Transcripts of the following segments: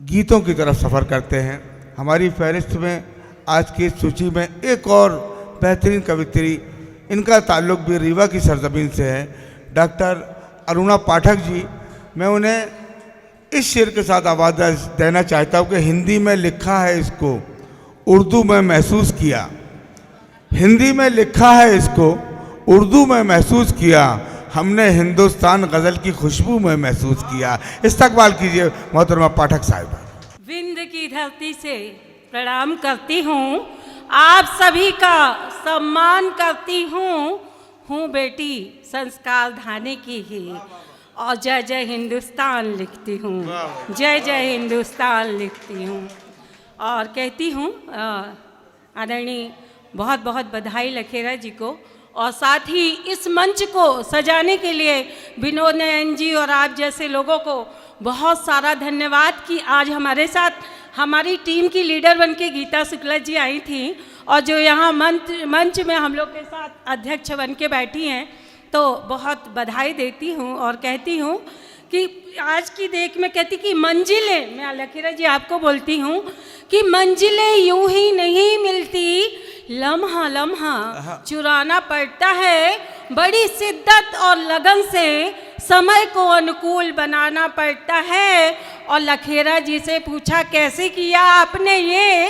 गीतों की तरफ सफ़र करते हैं। हमारी फहरिस्त में आज की इस सूची में एक और बेहतरीन कवित्री, इनका ताल्लुक़ भी रीवा की सरजमीन से है, डॉक्टर अरुणा पाठक जी। मैं उन्हें इस शेर के साथ आवाज़ देना चाहता हूँ कि हिंदी में लिखा है इसको, उर्दू में महसूस किया। हिंदी में लिखा है इसको, उर्दू में महसूस किया, हमने हिंदुस्तान गज़ल की खुशबू में महसूस किया। इस्तकबाल कीजिए मोहतरमा पाठक साहिबा। विंध्य की धरती से प्रणाम करती हूँ, आप सभी का सम्मान करती हूँ बेटी संस्कार धाने की ही, और जय जय हिंदुस्तान लिखती हूँ, जय जय हिंदुस्तान लिखती हूँ। और कहती हूँ आदरणीय बहुत बहुत बधाई लखेरा जी को, और साथ ही इस मंच को सजाने के लिए विनोद नयन जी और आप जैसे लोगों को बहुत सारा धन्यवाद कि आज हमारे साथ हमारी टीम की लीडर बन के गीता शुक्ला जी आई थी, और जो यहाँ मंच में हम लोग के साथ अध्यक्ष बन के बैठी हैं, तो बहुत बधाई देती हूँ। और कहती हूँ कि आज की देख में कहती कि मंजिलें, मैं लखेरा जी आपको बोलती हूँ कि मंजिलें यूं ही नहीं मिलती, लम्हा लम्हा चुराना पड़ता है, बड़ी शिद्दत और लगन से समय को अनुकूल बनाना पड़ता है। और लखेरा जी से पूछा कैसे किया आपने ये,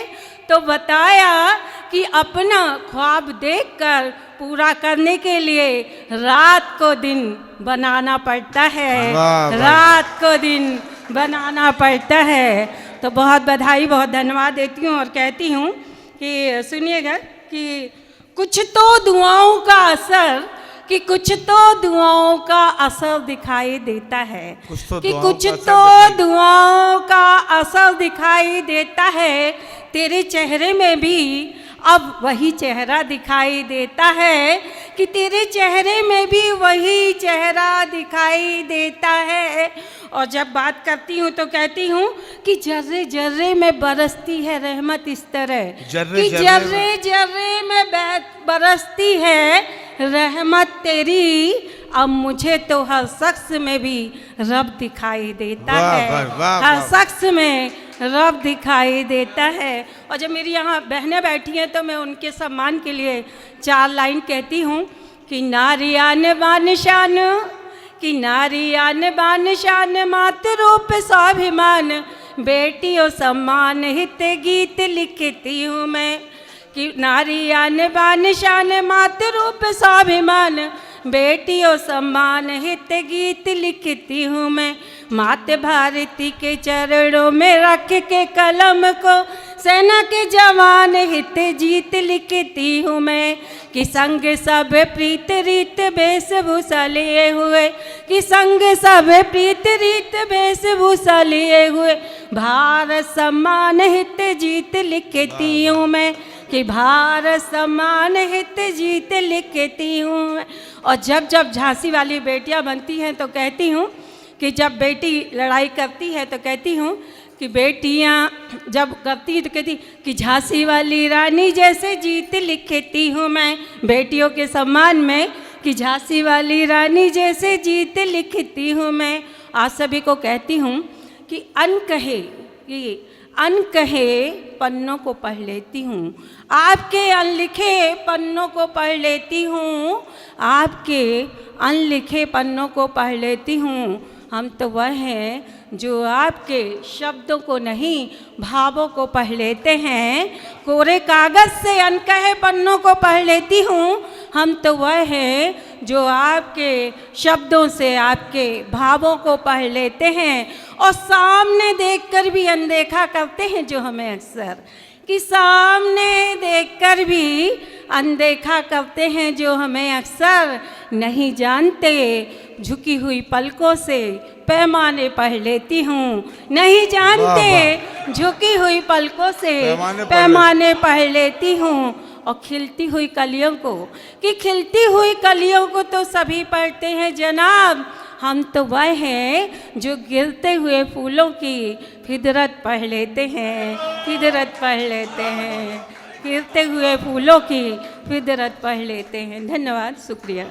तो बताया कि अपना ख्वाब देखकर पूरा करने के लिए रात को दिन बनाना पड़ता है, रात को दिन बनाना पड़ता है। तो बहुत बधाई बहुत धन्यवाद देती हूँ और कहती हूँ कि सुनिएगा कि कुछ तो दुआओं का असर, कि कुछ तो दुआओं का असर दिखाई देता है, कि कुछ तो दुआओं का असर दिखाई देता है, तेरे चेहरे में भी अब वही चेहरा दिखाई देता है, कि तेरे चेहरे में भी वही चेहरा दिखाई देता है। और जब बात करती हूँ तो कहती हूँ कि जर्रे जर्रे में बरसती है रहमत इस तरह, कि जर्रे जर्रे में बरसती है रहमत तेरी, अब मुझे तो हर शख्स में भी रब दिखाई देता है, हर शख्स में रब दिखाई देता है। और जब मेरी यहाँ बहनें बैठी हैं तो मैं उनके सम्मान के लिए 4 लाइन कहती हूँ कि नारियान बान शान, कि नारियान बान शान, मातृ रूप स्वाभिमान, बेटियों सम्मान हित गीत लिखती हूँ मैं, कि नारियान बान शान, मातृ रूप स्वाभिमान, बेटियों सम्मान हित गीत लिखती हूँ मैं, मात भारती के चरणों में रख के कलम को, सेना के जवान हित जीत लिखती हूँ मैं, कि संग सब प्रीत रीत वेशभूषा लिए हुए, कि संग सब प्रीत रीत वेशभूषा लिए हुए, भारत सम्मान हित जीत लिखती हूँ मैं, कि भारत सम्मान हित जीत लिखती हूँ। और जब जब झांसी वाली बेटियां बनती हैं तो कहती हूँ कि जब बेटी लड़ाई करती है तो कहती हूँ कि बेटियां जब करती तो कहती कि झांसी वाली रानी जैसे जीत लिखती हूँ मैं, बेटियों के सम्मान में, कि झांसी वाली रानी जैसे जीत लिखती हूँ मैं। आज सभी को कहती हूँ कि अनकहे पन्नों को पढ़ लेती हूँ, आपके अनलिखे पन्नों को पढ़ लेती हूँ, आपके अनलिखे पन्नों को पढ़ लेती हूँ। हम तो वह हैं जो आपके शब्दों को नहीं भावों को पढ़ लेते हैं, कोरे कागज़ से अनकहे पन्नों को पढ़ लेती हूँ। हम तो वह हैं जो आपके शब्दों से आपके भावों को पढ़ लेते हैं, और सामने देखकर भी अनदेखा करते हैं जो हमें अक्सर, कि सामने देखकर भी अनदेखा करते हैं जो हमें अक्सर, नहीं जानते झुकी हुई पलकों से पैमाने पढ़ लेती हूँ, नहीं जानते झुकी हुई पलकों से पैमाने पढ़ लेती हूँ। और खिलती हुई कलियों को, कि खिलती हुई कलियों को तो सभी पढ़ते हैं जनाब, हम तो वह हैं जो गिरते हुए फूलों की फितरत पढ़ लेते हैं, फितरत पढ़ लेते हैं, गिरते हुए फूलों की फितरत पढ़ लेते हैं। धन्यवाद, शुक्रिया।